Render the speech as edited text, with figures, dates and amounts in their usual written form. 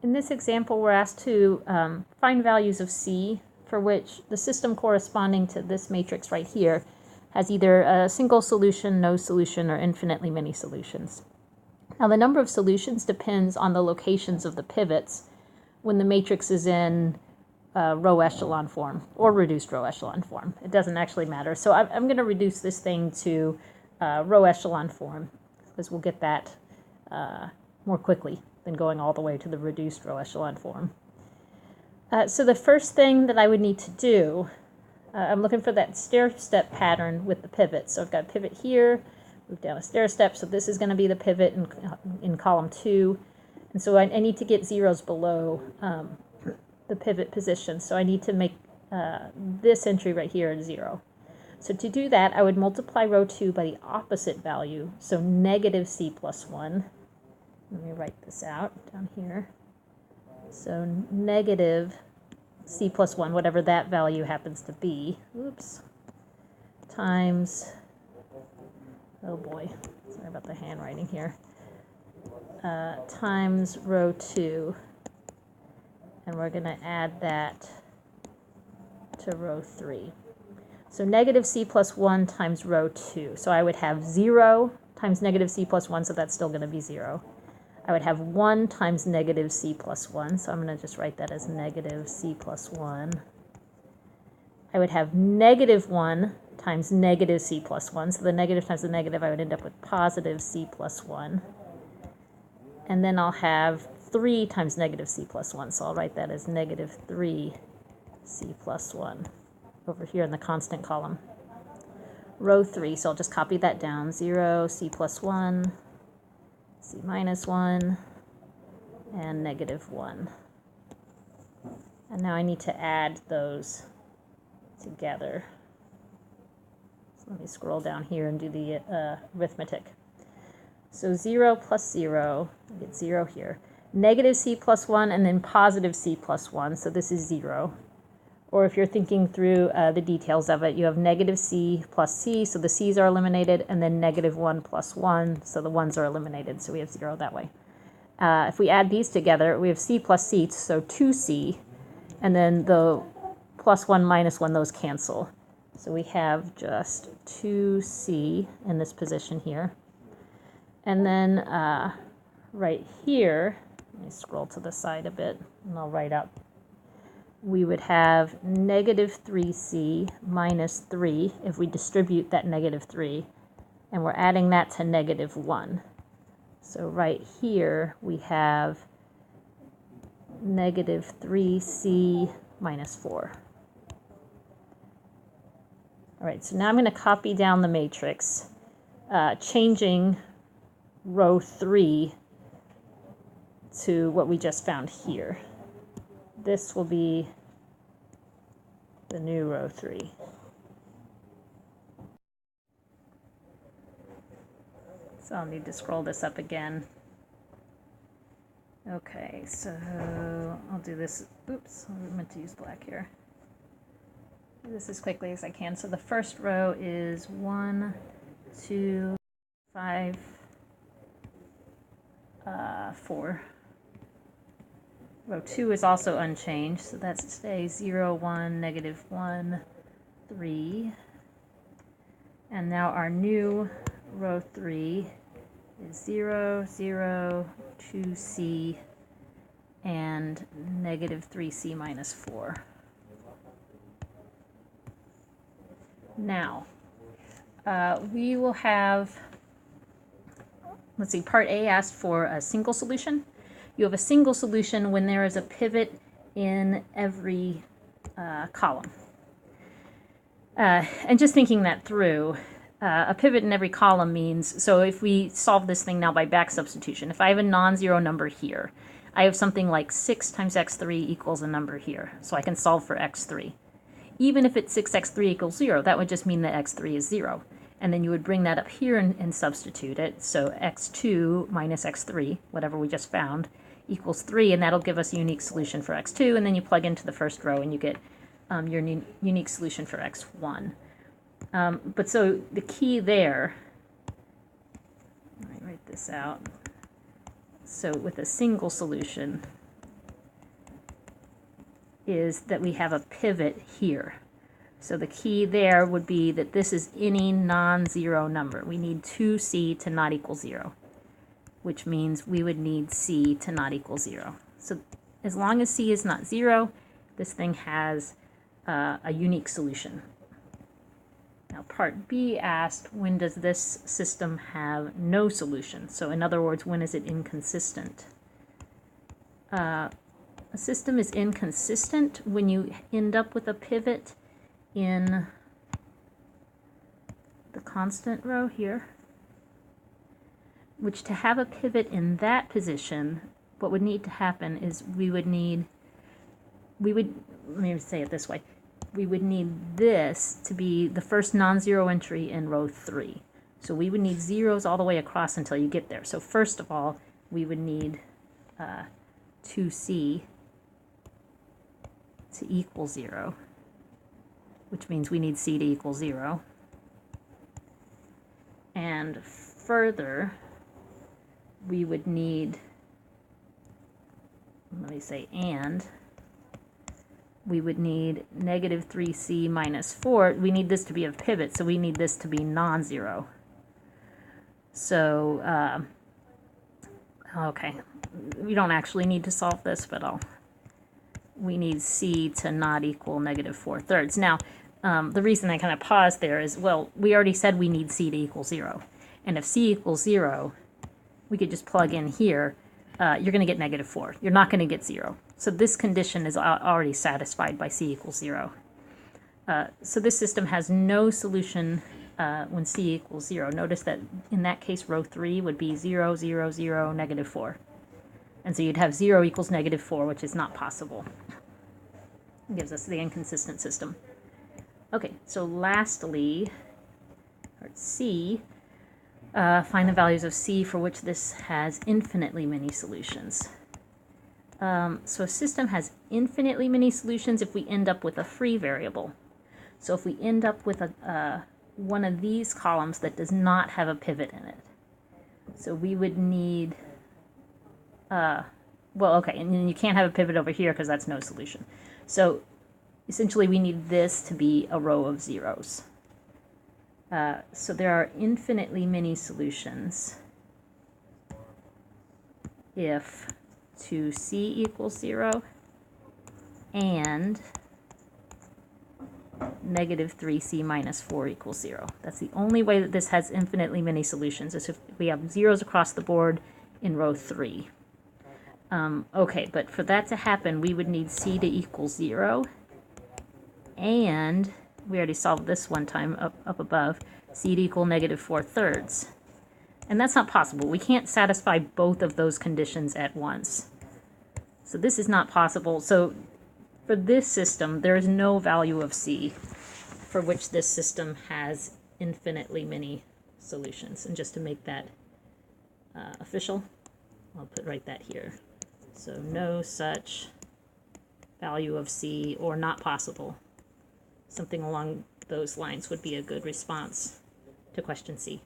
In this example, we're asked to find values of C for which the system corresponding to this matrix right here has either a single solution, no solution, or infinitely many solutions. Now, the number of solutions depends on the locations of the pivots when the matrix is in row echelon form or reduced row echelon form. It doesn't actually matter. So I'm going to reduce this thing to row echelon form because we'll get that more quickly than going all the way to the reduced row echelon form. So the first thing that I would need to do, I'm looking for that stair-step pattern with the pivot. So I've got a pivot here, move down a stair-step. So this is going to be the pivot in column 2. And so I need to get zeros below the pivot position. So I need to make this entry right here a 0. So to do that, I would multiply row 2 by the opposite value, so negative C plus 1. Let me write this out down here. So negative C plus 1, whatever that value happens to be, times, oh boy, sorry about the handwriting here, times row 2, and we're going to add that to row 3. So negative C plus 1 times row 2. So I would have 0 times negative C plus 1, so that's still going to be 0. I would have 1 times negative C plus 1, so I'm going to just write that as negative C plus 1. I would have negative 1 times negative C plus 1, so the negative times the negative, I would end up with positive C plus 1. And then I'll have 3 times negative C plus 1, so I'll write that as negative 3 C plus 1 over here in the constant column. Row 3, so I'll just copy that down, 0, C plus 1, C minus 1, and negative 1. And now I need to add those together. So let me scroll down here and do the arithmetic. So 0 plus 0, I get 0 here. Negative C plus 1 and then positive C plus 1, so this is 0. Or if you're thinking through the details of it, you have negative C plus C, so the C's are eliminated, and then negative 1 plus 1, so the 1's are eliminated, so we have 0 that way. If we add these together, we have C plus C, so 2C, and then the plus 1 minus 1, those cancel. So we have just 2C in this position here. And then right here, let me scroll to the side a bit, and I'll write out. We would have negative 3C minus 3 if we distribute that negative 3, and we're adding that to negative 1. So right here we have negative 3C minus 4. All right, so now I'm going to copy down the matrix, changing row 3 to what we just found here. This will be the new row 3. So I'll need to scroll this up again. Okay, so I'll do this. Oops, I meant to use black here. Do this as quickly as I can. So the first row is 1, 2, 5, 4. Row 2 is also unchanged, so that stays 0, 1, negative 1, 3. And now our new row 3 is 0, 0, 2C, and negative 3C minus 4. Now, we will have, let's see, part A asked for a single solution. You have a single solution when there is a pivot in every column. And just thinking that through, a pivot in every column means, so if we solve this thing now by back substitution, if I have a non-zero number here, I have something like 6 times x3 equals a number here, so I can solve for x3. Even if it's 6x3 equals 0, that would just mean that x3 is 0. And then you would bring that up here and substitute it, so x2 minus x3, whatever we just found, equals 3, and that'll give us a unique solution for x2, and then you plug into the first row and you get your unique solution for x1. But so the key there, let me write this out. So with a single solution, is that we have a pivot here. So the key there would be that this is any non-zero number. We need 2c to not equal 0, which means we would need c to not equal 0. So as long as c is not 0, this thing has a unique solution. Now part B asked, when does this system have no solution? So in other words, when is it inconsistent? A system is inconsistent when you end up with a pivot in the constant row here, which to have a pivot in that position, what would need to happen is let me say it this way, we would need this to be the first non-zero entry in row 3. So we would need zeros all the way across until you get there. So first of all, we would need 2c to equal 0, which means we need c to equal 0. And further, we would need, let me say, and we would need negative 3c minus 4. We need this to be a pivot, so we need this to be non-zero. So, okay, we don't actually need to solve this, but we need c to not equal negative 4/3. Now, the reason I kind of paused there is, well, we already said we need c to equal 0. And if c equals 0, we could just plug in here. You're going to get negative 4. You're not going to get 0. So this condition is already satisfied by c equals 0. So this system has no solution when c equals 0. Notice that in that case, row 3 would be 0, 0, 0, negative 4. And so you'd have 0 equals negative 4, which is not possible. It gives us the inconsistent system. Okay, so lastly, C, find the values of C for which this has infinitely many solutions. So a system has infinitely many solutions if we end up with a free variable. So if we end up with one of these columns that does not have a pivot in it. So we would need, well, okay, and then you can't have a pivot over here because that's no solution. So essentially we need this to be a row of zeros. So there are infinitely many solutions if 2c equals 0 and negative 3c minus 4 equals 0. That's the only way that this has infinitely many solutions, is if we have zeros across the board in row 3. Okay, but for that to happen, we would need c to equal 0, and we already solved this one time up above, c to equal negative 4/3. And that's not possible. We can't satisfy both of those conditions at once. So this is not possible. So for this system, there is no value of c for which this system has infinitely many solutions. And just to make that official, I'll write that here. So no such value of c, or not possible. Something along those lines would be a good response to question C.